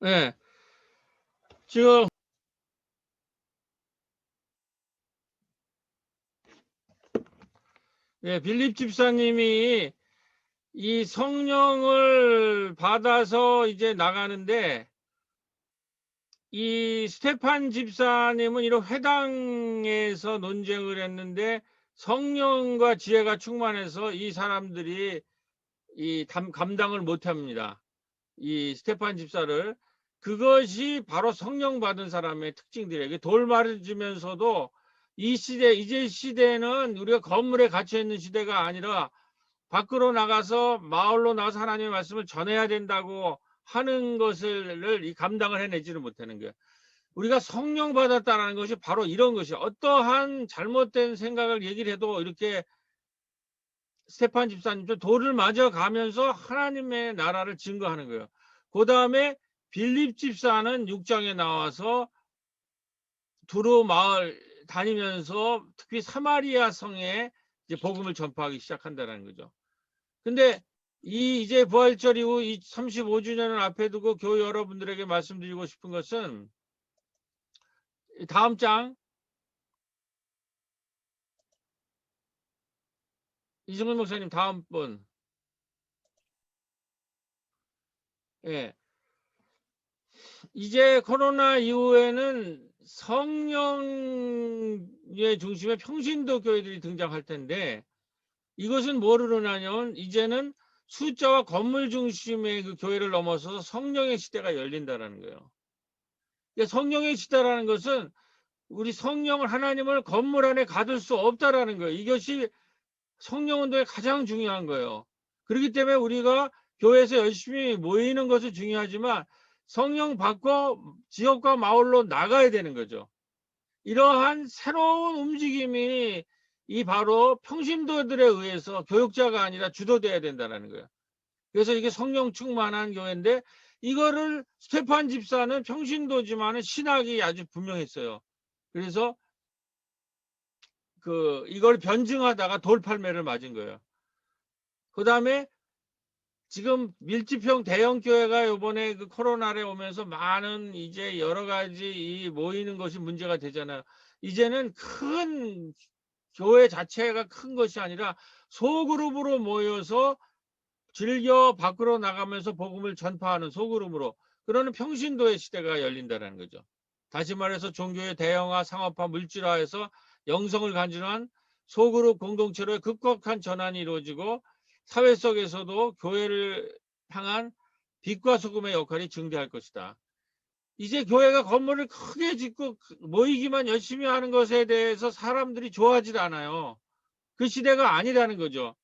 예. 지금 예, 빌립 집사님이 이 성령을 받아서 이제 나가는데, 이 스테판 집사님은 이런 회당에서 논쟁을 했는데 성령과 지혜가 충만해서 이 사람들이 감당을 못 합니다. 이 스테판 집사를. 그것이 바로 성령 받은 사람의 특징들이에요. 돌 맞으면서도 이 시대, 이제 시대는 우리가 건물에 갇혀 있는 시대가 아니라 밖으로 나가서 마을로 나가서 하나님의 말씀을 전해야 된다고 하는 것을 이 감당을 해내지를 못하는 거예요. 우리가 성령 받았다는 것이 바로 이런 것이에요. 어떠한 잘못된 생각을 얘기를 해도 이렇게 스테판 집사님도 돌을 맞아가면서 하나님의 나라를 증거하는 거예요. 그 다음에 빌립 집사는 6장에 나와서 두루 마을 다니면서 특히 사마리아 성에 이제 복음을 전파하기 시작한다는 거죠. 근데 이제 부활절 이후 이 35주년을 앞에 두고 교회 여러분들에게 말씀드리고 싶은 것은 다음 장 이승훈 목사님 다음 분. 예. 이제 코로나 이후에는 성령의 중심의 평신도 교회들이 등장할 텐데 이것은 뭐를 의미하냐면 이제는 숫자와 건물 중심의 그 교회를 넘어서서 성령의 시대가 열린다는 거예요. 그러니까 성령의 시대라는 것은 우리 성령을 하나님을 건물 안에 가둘 수 없다라는 거예요. 이것이 성령 운동에 가장 중요한 거예요. 그렇기 때문에 우리가 교회에서 열심히 모이는 것은 중요하지만 성령 받고 지역과 마을로 나가야 되는 거죠. 이러한 새로운 움직임이 이 바로 평신도들에 의해서 교육자가 아니라 주도돼야 된다는 거예요. 그래서 이게 성령 충만한 교회인데 이거를 스테판 집사는 평신도지만은 신학이 아주 분명했어요. 그래서 이걸 변증하다가 돌팔매를 맞은 거예요. 그 다음에 지금 밀집형 대형 교회가 요번에 그 코로나에 오면서 많은 이제 여러 가지 이 모이는 것이 문제가 되잖아요. 이제는 큰 교회 자체가 큰 것이 아니라 소그룹으로 모여서 즐겨 밖으로 나가면서 복음을 전파하는 소그룹으로 그러는 평신도의 시대가 열린다는 거죠. 다시 말해서 종교의 대형화, 상업화, 물질화해서 영성을 간주한 소그룹 공동체로의 급격한 전환이 이루어지고 사회 속에서도 교회를 향한 빛과 소금의 역할이 증대할 것이다. 이제 교회가 건물을 크게 짓고 모이기만 열심히 하는 것에 대해서 사람들이 좋아하지 않아요. 그 시대가 아니라는 거죠.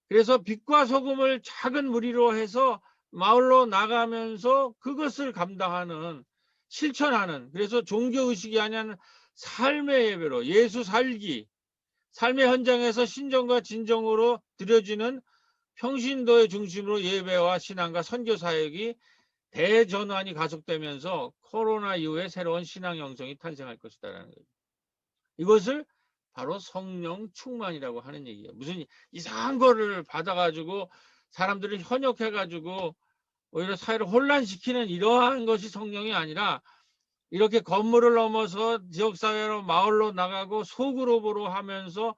그래서 빛과 소금을 작은 무리로 해서 마을로 나가면서 그것을 감당하는 실천하는 그래서 종교의식이 아니라 삶의 예배로 예수 살기 삶의 현장에서 신정과 진정으로 드려지는 평신도의 중심으로 예배와 신앙과 선교 사역이 대전환이 가속되면서 코로나 이후에 새로운 신앙 형성이 탄생할 것이다라는 거예요. 이것을 바로 성령 충만이라고 하는 얘기예요. 무슨 이상한 거를 받아가지고 사람들을 현혹해가지고 오히려 사회를 혼란시키는 이러한 것이 성령이 아니라 이렇게 건물을 넘어서 지역사회로 마을로 나가고 소그룹으로 하면서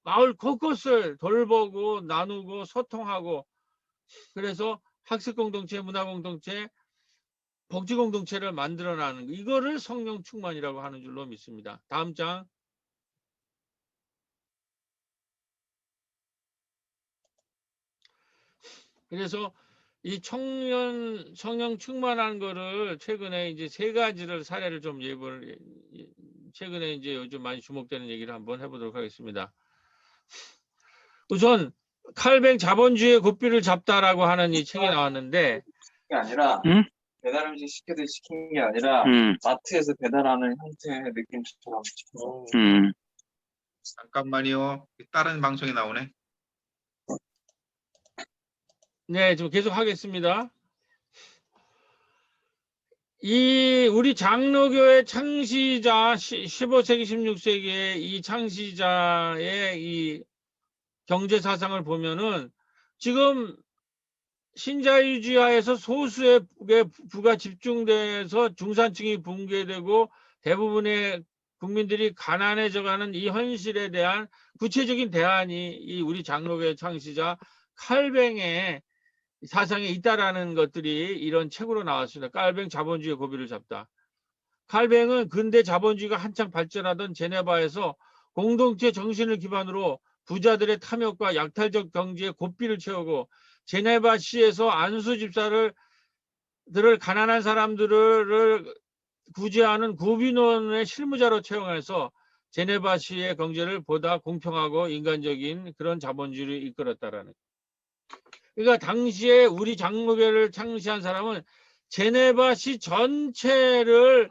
마을 곳곳을 돌보고 나누고 소통하고 그래서 학습공동체, 문화공동체, 복지공동체를 만들어나는 거. 이거를 성령 충만이라고 하는 줄로 믿습니다. 다음 장. 그래서 이 성령 충만한 거를 최근에 이제 세 가지를 사례를 좀 예보를 최근에 이제 요즘 많이 주목되는 얘기를 한번 해보도록 하겠습니다. 우선 칼뱅 자본주의의 고삐를 잡다라고 하는 이 책이 나왔는데 게 아니라 배달 음식 시켜서 시킨 게 아니라 마트에서 배달하는 형태의 느낌처럼. 잠깐만요. 다른 방송에 나오네. 네, 좀 계속 하겠습니다. 우리 장로교회 창시자 15세기 16세기의 이 창시자의 이 경제 사상을 보면은 지금 신자 유지하에서 소수의 부가 집중돼서 중산층이 붕괴되고 대부분의 국민들이 가난해져가는 이 현실에 대한 구체적인 대안이 이 우리 장로교의 창시자 칼뱅의 사상에 있다라는 것들이 이런 책으로 나왔습니다. 칼뱅 자본주의 고비를 잡다. 칼뱅은 근대 자본주의가 한창 발전하던 제네바에서 공동체 정신을 기반으로 부자들의 탐욕과 약탈적 경제의 고삐를 채우고 제네바시에서 안수 집사를 가난한 사람들을 구제하는 구빈원의 실무자로 채용해서 제네바시의 경제를 보다 공평하고 인간적인 그런 자본주의를 이끌었다라는. 그러니까 당시에 우리 장로교를 창시한 사람은 제네바시 전체를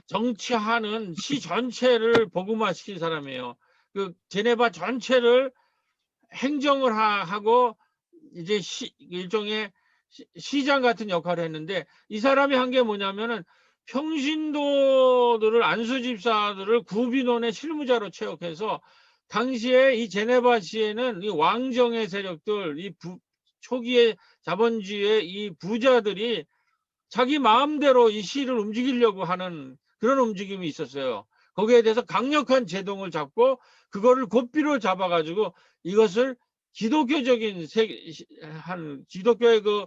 정치하는 시 전체를 복음화시킨 사람이에요. 그 제네바 전체를 행정을 하고 이제 일종의 시장 같은 역할을 했는데 이 사람이 한 게 뭐냐면은 평신도들을 안수집사들을 구빈원의 실무자로 채용해서 당시에 이 제네바시에는 이 왕정의 세력들, 이 초기의 자본주의의 이 부자들이 자기 마음대로 이 시를 움직이려고 하는 그런 움직임이 있었어요. 거기에 대해서 강력한 제동을 잡고 그거를 고삐로 잡아가지고 이것을 기독교적인 기독교의 그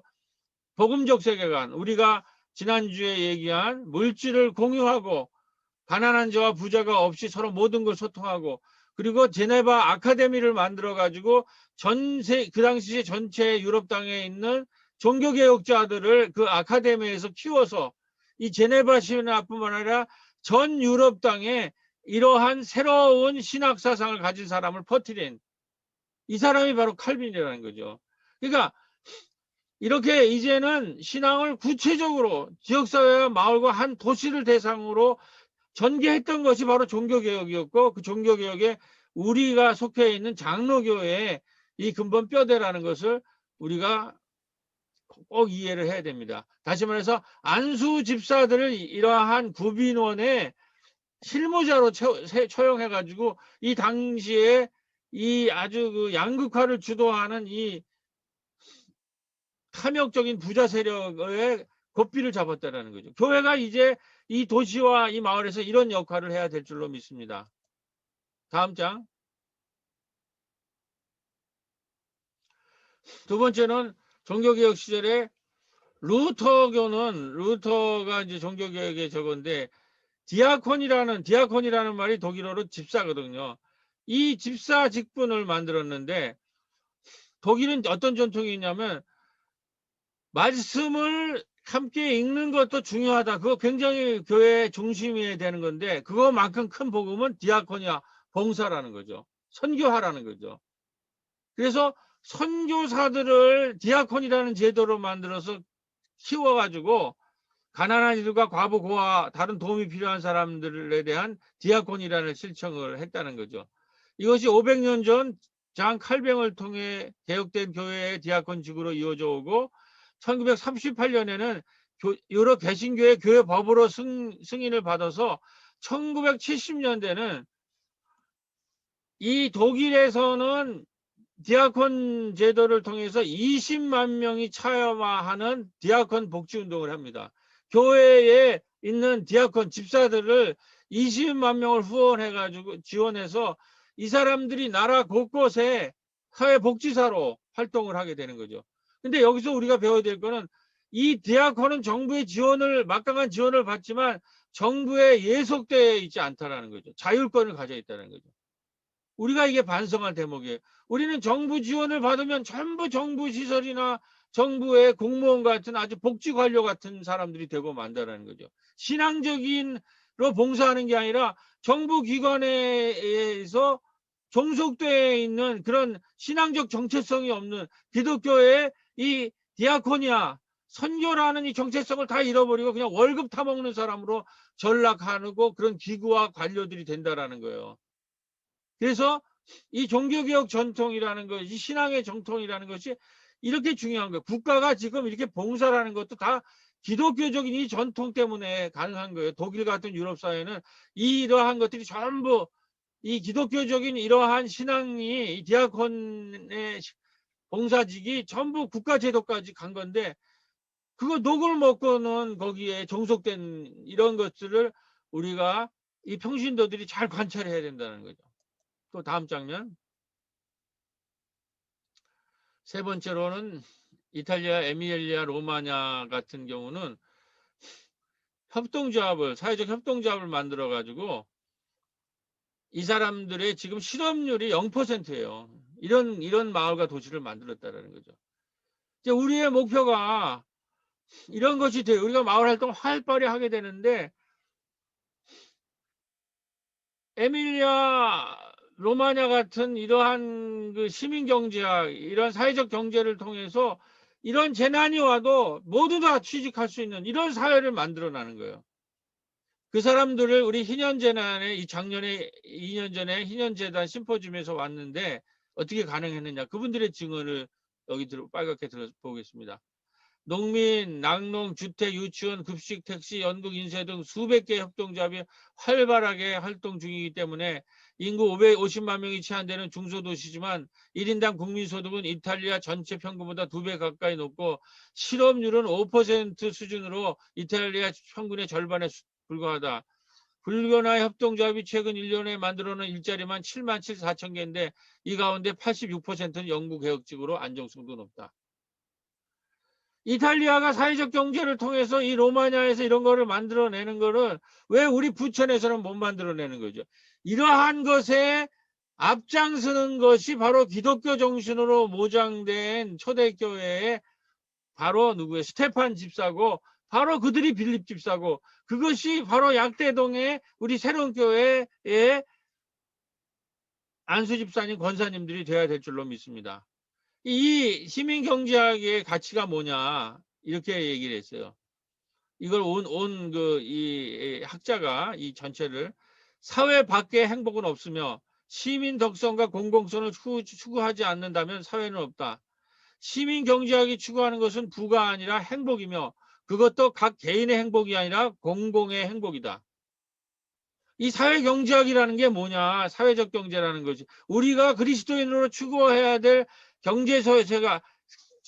복음적 세계관, 우리가 지난주에 얘기한 물질을 공유하고 가난한 자와 부자가 없이 서로 모든 걸 소통하고 그리고 제네바 아카데미를 만들어 가지고 그 당시에 전체 유럽 땅에 있는 종교개혁자들을 그 아카데미에서 키워서 이 제네바 신화뿐만 아니라 전 유럽 땅에 이러한 새로운 신학 사상을 가진 사람을 퍼뜨린 이 사람이 바로 칼빈이라는 거죠. 그러니까 이렇게 이제는 신앙을 구체적으로 지역사회와 마을과 한 도시를 대상으로 전개했던 것이 바로 종교개혁이었고 그 종교개혁에 우리가 속해 있는 장로교회의 이 근본 뼈대라는 것을 우리가 꼭 이해를 해야 됩니다. 다시 말해서 안수 집사들을 이러한 구빈원의 실무자로 처용해가지고 이 당시에 이 아주 그 양극화를 주도하는 이 탐욕적인 부자 세력의 고삐를 잡았다는 거죠. 교회가 이제 이 도시와 이 마을에서 이런 역할을 해야 될 줄로 믿습니다. 다음 장. 두 번째는 종교개혁 시절에 루터가 이제 종교개혁의 저건데 디아콘이라는 말이 독일어로 집사거든요. 이 집사 직분을 만들었는데 독일은 어떤 전통이 있냐면 말씀을 함께 읽는 것도 중요하다. 그거 굉장히 교회의 중심이 되는 건데 그거만큼 큰 복음은 디아코니아, 봉사라는 거죠. 선교하라는 거죠. 그래서 선교사들을 디아콘이라는 제도로 만들어서 키워가지고 가난한 이들과 과부, 고아, 다른 도움이 필요한 사람들에 대한 디아콘이라는 실천을 했다는 거죠. 이것이 500년 전 장 칼뱅을 통해 개혁된 교회의 디아콘직으로 이어져 오고 1938년에는 여러 개신교의 교회 법으로 승인을 받아서 1970년대는 이 독일에서는 디아콘 제도를 통해서 20만 명이 참여하는 디아콘 복지운동을 합니다. 교회에 있는 디아콘 집사들을 20만 명을 후원해가지고 지원해서 이 사람들이 나라 곳곳에 사회복지사로 활동을 하게 되는 거죠. 근데 여기서 우리가 배워야 될 거는 이 디아콘은 정부의 막강한 지원을 받지만 정부에 예속되어 있지 않다라는 거죠. 자율권을 가져 있다는 거죠. 우리가 이게 반성할 대목이에요. 우리는 정부 지원을 받으면 전부 정부 시설이나 정부의 공무원 같은 아주 복지 관료 같은 사람들이 되고 만다라는 거죠. 신앙적인로 봉사하는 게 아니라 정부 기관에서 종속되어 있는 그런 신앙적 정체성이 없는 기독교의 이 디아코니아 선교라는 이 정체성을 다 잃어버리고 그냥 월급 타먹는 사람으로 전락하고 그런 기구와 관료들이 된다라는 거예요. 그래서 이 종교개혁 전통이라는 것, 이 신앙의 정통이라는 것이 이렇게 중요한 거예요. 국가가 지금 이렇게 봉사라는 것도 다 기독교적인 이 전통 때문에 가능한 거예요. 독일 같은 유럽 사회는 이러한 것들이 전부 이 기독교적인 이러한 신앙이 이 디아콘의 봉사직이 전부 국가제도까지 간 건데 그거 녹을 먹고는 거기에 종속된 이런 것들을 우리가 이 평신도들이 잘 관찰해야 된다는 거죠. 또 다음 장면. 세 번째로는 이탈리아 에밀리아 로마냐 같은 경우는 사회적 협동조합을 만들어 가지고 이 사람들의 지금 실업률이 0%예요. 이런 마을과 도시를 만들었다라는 거죠. 이제 우리의 목표가 이런 것이 돼요. 우리가 마을 활동 활발히 하게 되는데 에밀리아 로마냐 같은 이러한 그 시민 경제학, 이런 사회적 경제를 통해서 이런 재난이 와도 모두 다 취직할 수 있는 이런 사회를 만들어내는 거예요. 그 사람들을 우리 희년재난에 이 작년에 2년 전에 희년재단 심포지움에서 왔는데 어떻게 가능했느냐. 그분들의 증언을 여기 빨갛게 보겠습니다. 농민, 낙농, 주택, 유치원, 급식, 택시, 연극, 인쇄 등 수백 개의 협동조합이 활발하게 활동 중이기 때문에 인구 550만 명이 채한되는 중소도시지만 1인당 국민소득은 이탈리아 전체 평균보다 2배 가까이 높고 실업률은 5% 수준으로 이탈리아 평균의 절반에 불과하다. 불교나 협동조합이 최근 1년에 만들어놓은 일자리만 7만 4천 개인데 이 가운데 86%는 영구개혁직으로 안정성도 높다. 이탈리아가 사회적 경제를 통해서 이 로마냐에서 이런 거를 만들어내는 거는 왜 우리 부천에서는 못 만들어내는 거죠. 이러한 것에 앞장서는 것이 바로 기독교 정신으로 모장된 초대교회의 바로 누구예요? 스테판 집사고 바로 그들이 빌립 집사고 그것이 바로 약대동의 우리 새로운 교회의 안수 집사님 권사님들이 되어야 될 줄로 믿습니다. 이 시민경제학의 가치가 뭐냐 이렇게 얘기를 했어요. 이걸 이 학자가 이 전체를 사회 밖의 행복은 없으며 시민 덕성과 공공성을 추구하지 않는다면 사회는 없다. 시민경제학이 추구하는 것은 부가 아니라 행복이며 그것도 각 개인의 행복이 아니라 공공의 행복이다. 이 사회경제학이라는 게 뭐냐? 사회적 경제라는 것이 우리가 그리스도인으로 추구해야 될 경제서에서가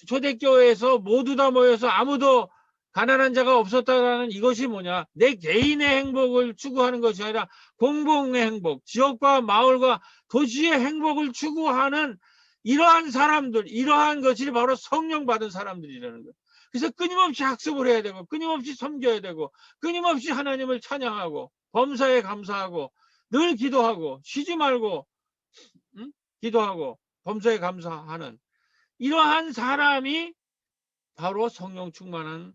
초대교회에서 모두 다 모여서 아무도 가난한 자가 없었다라는 이것이 뭐냐? 내 개인의 행복을 추구하는 것이 아니라 공공의 행복, 지역과 마을과 도시의 행복을 추구하는 이러한 사람들, 이러한 것이 바로 성령 받은 사람들이라는 거예요. 그래서 끊임없이 학습을 해야 되고 끊임없이 섬겨야 되고 끊임없이 하나님을 찬양하고 범사에 감사하고 늘 기도하고 쉬지 말고 기도하고 범사에 감사하는 이러한 사람이 바로 성령 충만한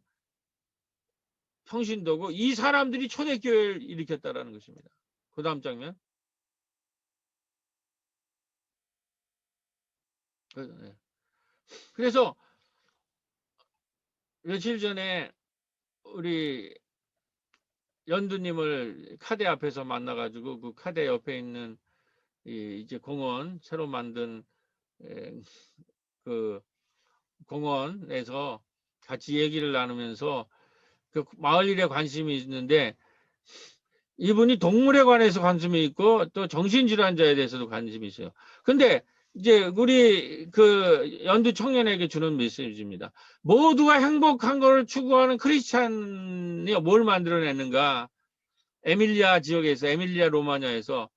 평신도고 이 사람들이 초대교회를 일으켰다라는 것입니다. 그 다음 장면. 그래서 며칠 전에 우리 연두님을 카데 앞에서 만나가지고 그 카데 옆에 있는 이제 공원 새로 만든 그 공원에서 같이 얘기를 나누면서 그 마을 일에 관심이 있는데 이분이 동물에 관해서 관심이 있고 또 정신질환자에 대해서도 관심이 있어요. 근데 이제 우리 그 연두 청년에게 주는 메시지입니다. 모두가 행복한 걸 추구하는 크리스찬이 뭘 만들어내는가? 에밀리아 지역에서 에밀리아 로마냐에서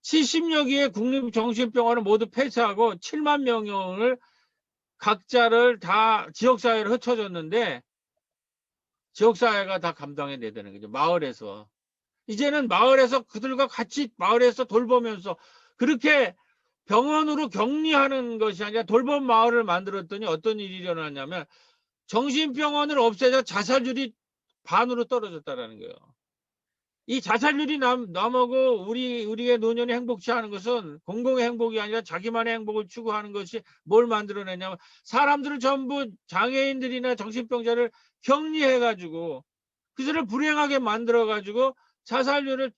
70여 개의 국립정신병원을 모두 폐쇄하고 7만 명을 각자를 다 지역사회로 흩어졌는데 지역사회가 다 감당해내야 되는 거죠. 마을에서. 이제는 마을에서 그들과 같이 마을에서 돌보면서 그렇게 병원으로 격리하는 것이 아니라 돌봄 마을을 만들었더니 어떤 일이 일어났냐면 정신병원을 없애자 자살률이 반으로 떨어졌다는 거예요. 이 자살률이 남하고 우리의 노년이 행복치 않은 것은 공공의 행복이 아니라 자기만의 행복을 추구하는 것이 뭘 만들어내냐면 사람들을 전부 장애인들이나 정신병자를 격리해가지고 그들을 불행하게 만들어가지고 자살을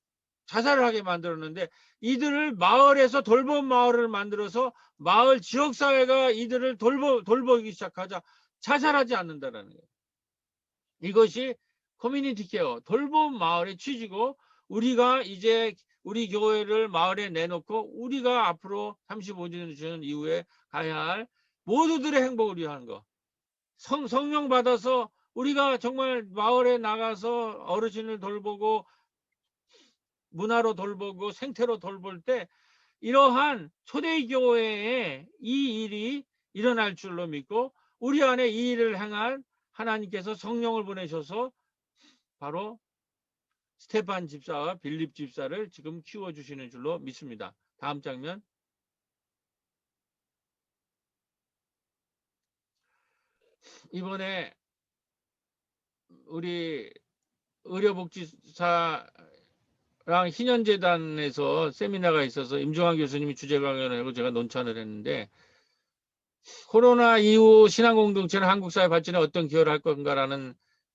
하게 만들었는데 이들을 마을에서 돌봄 마을을 만들어서 마을 지역사회가 이들을 돌보기 시작하자 자살하지 않는다는 거예요. 이것이 커뮤니티 케어, 돌봄 마을의 취지고 우리가 이제 우리 교회를 마을에 내놓고 우리가 앞으로 35년 이후에 가야 할 모두들의 행복을 위한 거. 성령 받아서 우리가 정말 마을에 나가서 어르신을 돌보고 문화로 돌보고 생태로 돌볼 때 이러한 초대교회에 이 일이 일어날 줄로 믿고 우리 안에 이 일을 행한 하나님께서 성령을 보내셔서 바로 스테판 집사와 빌립 집사를 지금 키워주시는 줄로 믿습니다. 다음 장면. 이번에 우리 의료복지사랑 희년재단에서 세미나가 있어서 임종환 교수님이 주재 강연을 하고 제가 논찬을 했는데 코로나 이후 신앙공동체는 한국사회 발전에 어떤 기여를 할 건가라는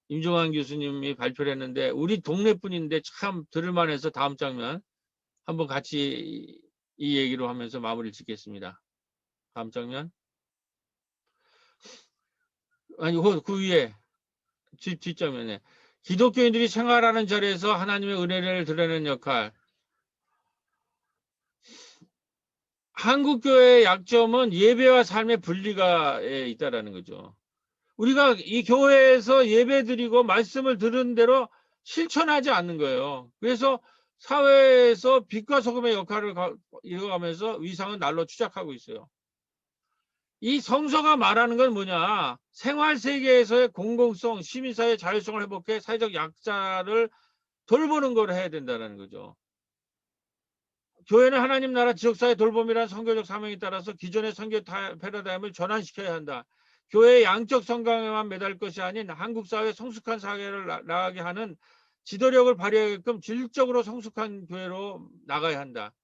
임종환 교수님이 발표를 했는데 우리 동네뿐인데 참 들을만해서 다음 장면 한번 같이 이 얘기로 하면서 마무리를 짓겠습니다. 다음 장면. 아니 그 위에 뒷장면에 기독교인들이 생활하는 자리에서 하나님의 은혜를 드러내는 역할. 한국교회의 약점은 예배와 삶의 분리가 있다라는 거죠. 우리가 이 교회에서 예배드리고 말씀을 들은 대로 실천하지 않는 거예요. 그래서 사회에서 빛과 소금의 역할을 이어가면서 위상은 날로 추락하고 있어요. 이 성서가 말하는 건 뭐냐? 생활세계에서의 공공성, 시민사회 자율성을 회복해 사회적 약자를 돌보는 걸 해야 된다는 거죠. 교회는 하나님 나라 지역사회 돌봄이라는 선교적 사명에 따라서 기존의 선교 패러다임을 전환시켜야 한다. 교회의 양적 성장에만 매달 것이 아닌 한국 사회의 성숙한 사회를 나가게 하는 지도력을 발휘하게끔 질적으로 성숙한 교회로 나가야 한다.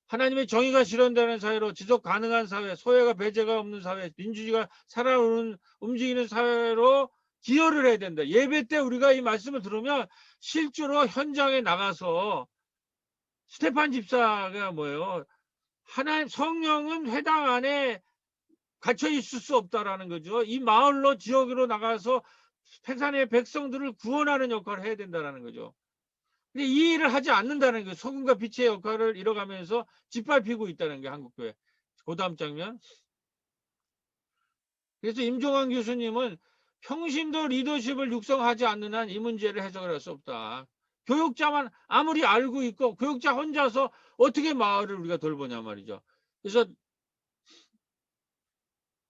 하나님의 정의가 실현되는 사회로 지속 가능한 사회, 소외가 배제가 없는 사회, 민주주의가 살아오는 움직이는 사회로 기여를 해야 된다. 예배 때 우리가 이 말씀을 들으면 실제로 현장에 나가서 스테판 집사가 뭐예요? 하나님 성령은 회당 안에 갇혀 있을 수 없다라는 거죠. 이 마을로 지역으로 나가서 팽산의 백성들을 구원하는 역할을 해야 된다는 거죠. 근데 이 일을 하지 않는다는 거예요. 소금과 빛의 역할을 잃어가면서 짓밟히고 있다는 게 한국교회. 그 다음 장면. 그래서 임종환 교수님은 평신도 리더십을 육성하지 않는 한 이 문제를 해석을 할 수 없다. 교육자만 아무리 알고 있고 교육자 혼자서 어떻게 마을을 우리가 돌보냐 말이죠. 그래서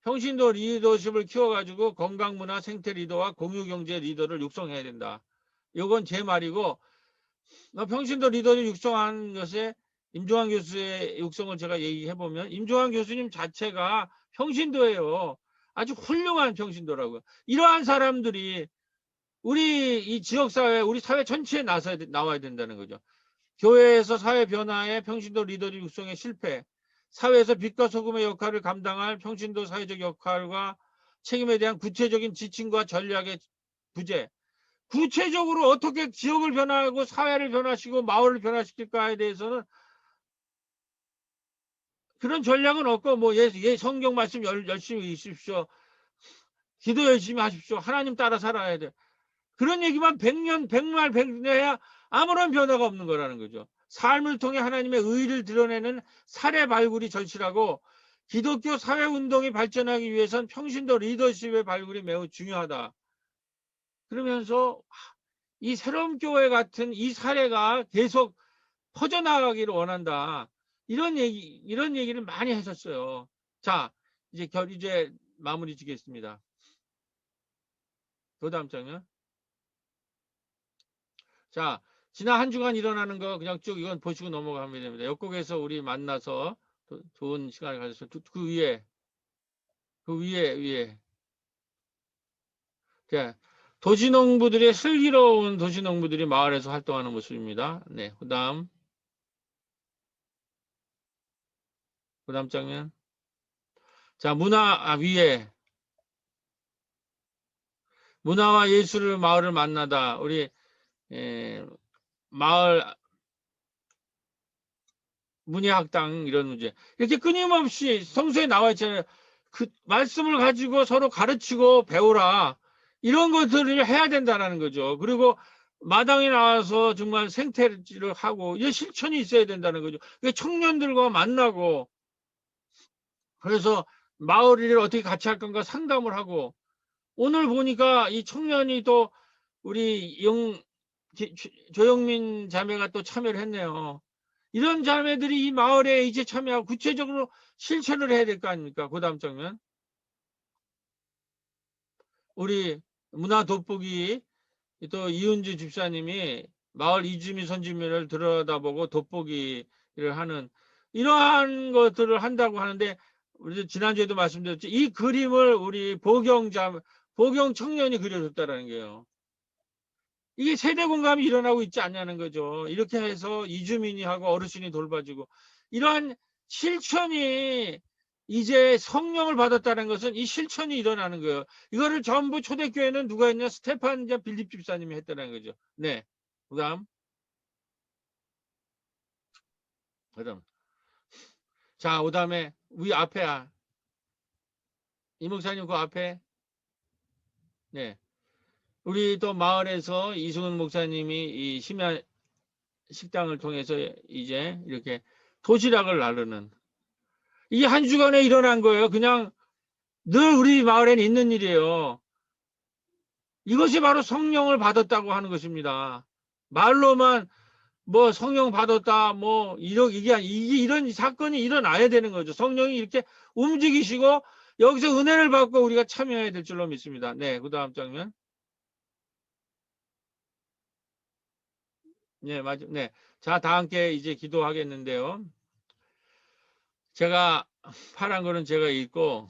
평신도 리더십을 키워가지고 건강문화 생태 리더와 공유경제 리더를 육성해야 된다. 이건 제 말이고 평신도 리더를 육성한 것에 임종환 교수의 육성을 제가 얘기해보면 임종환 교수님 자체가 평신도예요. 아주 훌륭한 평신도라고요. 이러한 사람들이 우리 이 지역사회, 우리 사회 전체에 나와야 된다는 거죠. 교회에서 사회 변화에 평신도 리더를 육성에 실패, 사회에서 빛과 소금의 역할을 감당할 평신도 사회적 역할과 책임에 대한 구체적인 지침과 전략의 부재, 구체적으로 어떻게 지역을 변화하고 사회를 변화시키고 마을을 변화시킬까에 대해서는 그런 전략은 없고 뭐 성경 말씀 열심히 읽으십시오. 기도 열심히 하십시오. 하나님 따라 살아야 돼. 그런 얘기만 100년, 100말, 100년 해야 아무런 변화가 없는 거라는 거죠. 삶을 통해 하나님의 의의를 드러내는 사례 발굴이 절실하고 기독교 사회운동이 발전하기 위해선 평신도 리더십의 발굴이 매우 중요하다. 그러면서 이 새로운 교회 같은 이 사례가 계속 퍼져나가기를 원한다. 이런 얘기를 많이 하셨어요. 자, 이제 마무리 짓겠습니다. 그 다음 장면. 자, 지난 한 주간 일어나는 거 그냥 쭉 이건 보시고 넘어가면 됩니다. 역곡에서 우리 만나서 좋은 시간을 가졌어요. 그 위에. 자, 슬기로운 도시농부들이 마을에서 활동하는 모습입니다. 네, 그 다음 장면. 자, 위에. 문화와 예술을 마을을 만나다. 우리 마을 문예학당 이런 문제. 이렇게 끊임없이 성서에 나와 있잖아요. 그 말씀을 가지고 서로 가르치고 배우라. 이런 것들을 해야 된다는 거죠. 그리고 마당에 나와서 정말 생태를 하고 이게 실천이 있어야 된다는 거죠. 청년들과 만나고 그래서 마을 일을 어떻게 같이 할 건가 상담을 하고, 오늘 보니까 이 청년이 또 우리 조영민 자매가 또 참여를 했네요. 이런 자매들이 이 마을에 이제 참여하고 구체적으로 실천을 해야 될 거 아닙니까? 그 다음 장면. 우리 문화 돋보기 또 이은주 집사님이 마을 이주민 선주민을 들여다보고 돋보기를 하는 이러한 것들을 한다고 하는데, 우리 지난주에도 말씀드렸죠. 이 그림을 우리 보경 청년이 그려줬다라는 게요. 이게 세대 공감이 일어나고 있지 않냐는 거죠. 이렇게 해서 이주민이 하고 어르신이 돌봐주고, 이러한 실천이 이제 성령을 받았다는 것은 이 실천이 일어나는 거예요. 이거를 전부 초대교회는 누가 했냐? 스테판 빌립 집사님이 했다는 거죠. 네. 그다음. 자, 그다음에 위 앞에 이 목사님 그 앞에. 네. 우리 또 마을에서 이승훈 목사님이 이 심야 식당을 통해서 이제 이렇게 도시락을 나르는, 이게 한 주간에 일어난 거예요. 그냥 늘 우리 마을에는 있는 일이에요. 이것이 바로 성령을 받았다고 하는 것입니다. 말로만 뭐 성령 받았다 뭐 이게 이런 사건이 일어나야 되는 거죠. 성령이 이렇게 움직이시고 여기서 은혜를 받고 우리가 참여해야 될 줄로 믿습니다. 네, 그 다음 장면. 네, 맞아. 네. 자, 다 함께 이제 기도하겠는데요. 제가 파란 거는 제가 읽고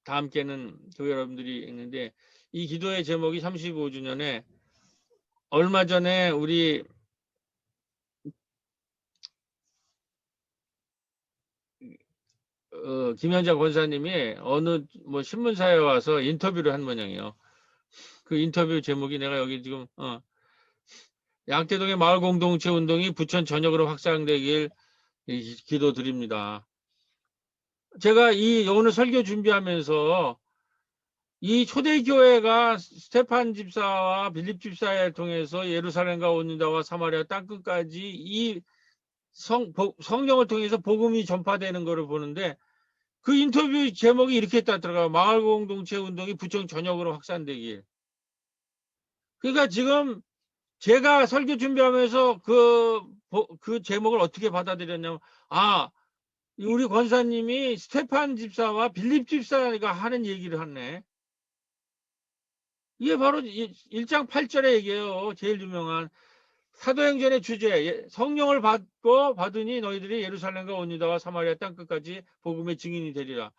다 함께는 교회 여러분들이 읽는데, 이 기도의 제목이 35주년에 얼마 전에 우리 김현자 권사님이 어느 뭐 신문사에 와서 인터뷰를 한 모양이에요. 그 인터뷰 제목이 내가 여기 지금 양태동의 마을 공동체 운동이 부천 전역으로 확산되길 기도드립니다. 제가 이 오늘 설교 준비하면서 이 초대교회가 스테판 집사와 빌립 집사를 통해서 예루살렘과 온유다와 사마리아 땅끝까지 이 성령을 통해서 복음이 전파되는 것을 보는데, 그 인터뷰 제목이 이렇게 딱 들어가요. 마을 공동체 운동이 부천 전역으로 확산되길. 그러니까 지금 제가 설교 준비하면서 그 제목을 어떻게 받아들였냐면, 우리 권사님이 스테판 집사와 빌립 집사가 하는 얘기를 하네. 이게 바로 1장 8절의 얘기예요. 제일 유명한 사도행전의 주제. 성령을 받으니 너희들이 예루살렘과 온유다와 사마리아 땅끝까지 복음의 증인이 되리라.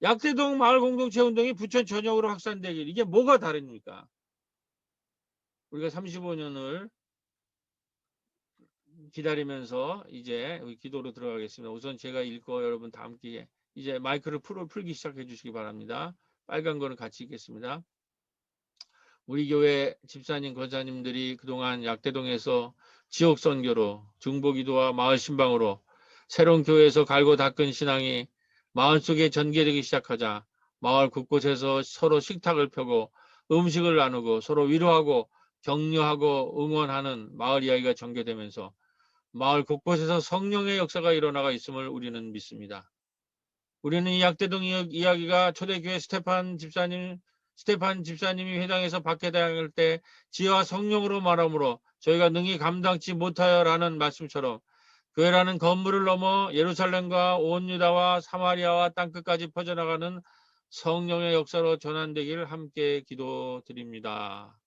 약대동 마을 공동체 운동이 부천 전역으로 확산되길. 이게 뭐가 다릅니까? 우리가 35년을 기다리면서 이제 기도로 들어가겠습니다. 우선 제가 읽고 여러분 다 함께 이제 마이크를 풀기 시작해 주시기 바랍니다. 빨간 거는 같이 읽겠습니다. 우리 교회 집사님, 권사님들이 그동안 약대동에서 지옥 선교로, 중보기도와 마을 신방으로 새로운 교회에서 갈고 닦은 신앙이 마을 속에 전개되기 시작하자 마을 곳곳에서 서로 식탁을 펴고 음식을 나누고 서로 위로하고 격려하고 응원하는 마을 이야기가 전개되면서 마을 곳곳에서 성령의 역사가 일어나가 있음을 우리는 믿습니다. 우리는 이 약대동 이야기가 초대교회 스테판 집사님이 회당에서 박해당할 때 지혜와 성령으로 말하므로 저희가 능히 감당치 못하여라는 말씀처럼 교회라는 건물을 넘어 예루살렘과 온 유다와 사마리아와 땅끝까지 퍼져나가는 성령의 역사로 전환되기를 함께 기도드립니다.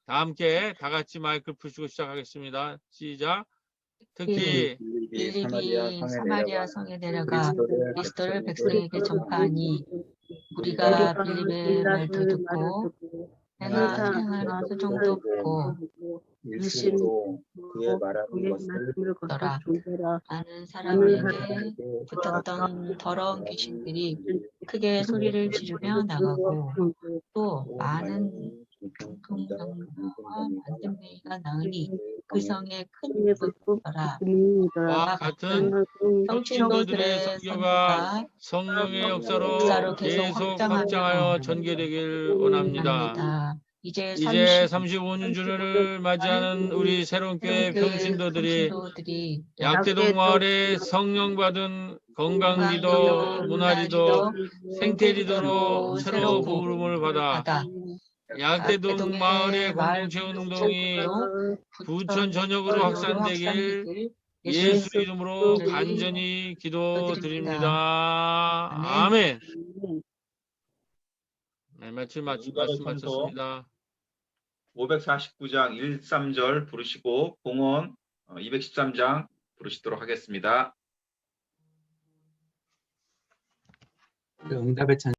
다 함께 다 같이 마이크를 푸시고 시작하겠습니다. 시작. 특히 빌립이 사마리아 성에 내려가 그리스도를 백성에게 전파하니 우리가 빌립의 말도 듣고 행한 표정도 보고 일심으로 그의 말하는 것을 더라. 많은 사람에게 붙었던 더러운 귀신들이 크게 소리를 지르며 나가고 또 많은 중풍병자와 만든매가 나으니 그 성에 큰 부더라. 와 같은 성신도들의 선교가 성령의 역사로 계속 확장하여 전개되길 원합니다. 이제 이제 35년 주를 맞이하는 우리 새로운 교회 평신도들이 약대동 마을에 성령 받은 건강리더, 문화리더, 생태리더로 새로 부름을 받아 약대동 마을의 공동체 운동이 부천 전역으로 확산되길 예수 이름으로 간절히 기도드립니다. 아멘. 네, 말씀 마쳤습니다. 549장 1, 3절 부르시고 봉헌 213장 부르시도록 하겠습니다. 응답의 찬